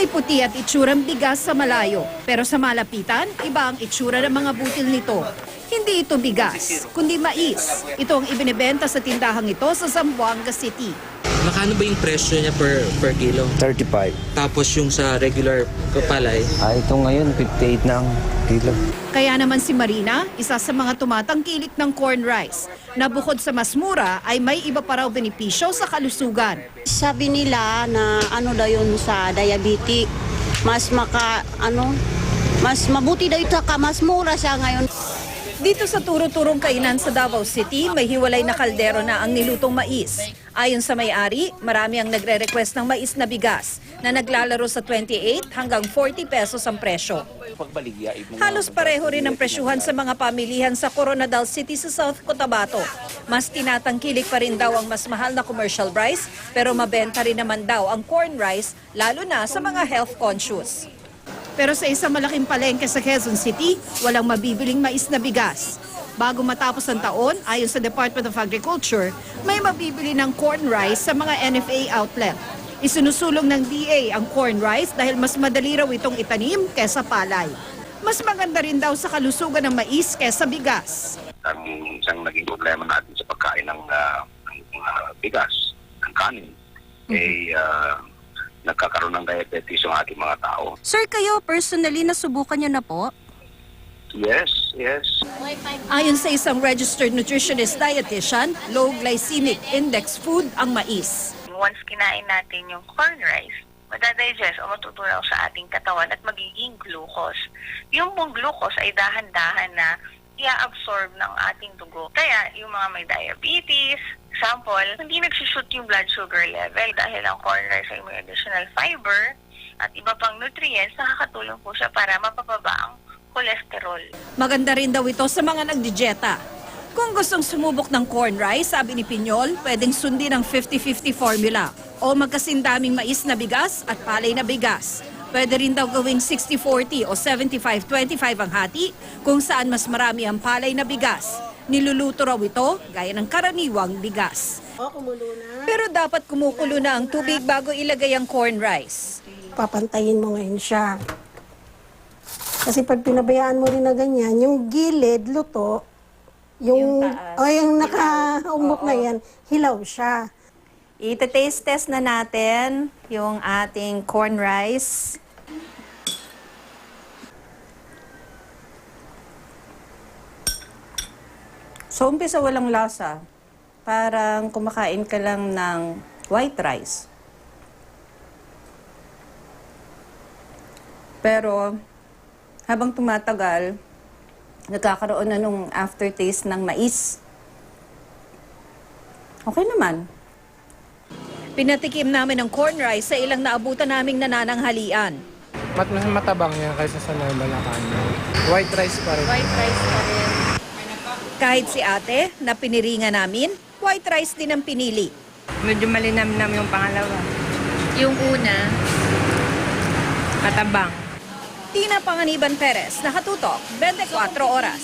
May puti at itsurang bigas sa malayo, pero sa malapitan, iba ang itsura ng mga butil nito. Hindi ito bigas, kundi mais. Ito ang ibinebenta sa tindahang ito sa Zamboanga City. Makano ba yung presyo niya per kilo? 35. Tapos yung sa regular palay? Ito ngayon, 58 na ang kilo. Kaya naman si Marina, isa sa mga tumatangkilik ng corn rice, na bukod sa mas mura ay may iba pa raw benepisyo sa kalusugan. Sabi nila na ano daw yun sa diabetic, mas mabuti daw ito, mas mura siya ngayon. Dito sa turo-turong kainan sa Davao City, may hiwalay na kaldero na ang nilutong mais. Ayon sa may-ari, marami ang nagre-request ng mais na bigas na naglalaro sa 28 hanggang 40 pesos ang presyo. Halos pareho rin ang presyuhan sa mga pamilihan sa Coronadal City sa South Cotabato. Mas tinatangkilik pa rin daw ang mas mahal na commercial rice, pero mabenta rin naman daw ang corn rice, lalo na sa mga health conscious. Pero sa isang malaking palengke sa Quezon City, walang mabibiling mais na bigas. Bago matapos ang taon, ayon sa Department of Agriculture, may mabibili ng corn rice sa mga NFA outlet. Isinusulong ng DA ang corn rice dahil mas madali raw itong itanim kesa palay. Mas maganda rin daw sa kalusugan ng mais kesa bigas. Ang isang naging problema natin sa pagkain ng bigas, ng kanin, nagkakaroon ng diabetes yung ating mga tao. Sir, kayo personally nasubukan niyo na po? Yes. Ayon sa isang registered nutritionist dietitian, low glycemic index food ang mais. Once kinain natin yung corn rice, madadigest o matutunaw sa ating katawan at magiging glucose. Yung pong glucose ay dahan-dahan na i-absorb ng ating dugo. Kaya yung mga may diabetes, example, hindi nagsushoot yung blood sugar level dahil ang corn rice ay may additional fiber at iba pang nutrients, nakakatulong po siya para mapababa ang cholesterol. Maganda rin daw ito sa mga nagdidieta. Kung gustong sumubok ng corn rice, sabi ni Piñol, pwedeng sundin ang 50-50 formula o magkasindaming mais na bigas at palay na bigas. Pwede rin daw gawing 60-40 o 75-25 ang hati kung saan mas marami ang palay na bigas. Niluluto raw ito gaya ng karaniwang bigas. Pero dapat kumukulo na ang tubig bago ilagay ang corn rice. Papantayin mo ngayon siya. Kasi pag pinabayaan mo rin na ganyan, yung gilid, luto, yung naka-umbok na yan, hilaw siya. Ite-taste test na natin yung ating corn rice. So, umpisa walang lasa. Parang kumakain ka lang ng white rice. Pero, habang tumatagal, nagkakaroon na nung aftertaste ng mais. Okay naman. Pinatikim namin ang corn rice sa ilang naabutan naming nanananghalian. Mas matabang yan kaysa sa normal na kanin. White rice pa rin. White rice pa rin. Kahit si ate na piniringa namin, white rice din ang pinili. Medyo malinamnam yung pangalawa. Yung una, Matabang. Tina Panganiban Perez, nakatutok, 24 oras.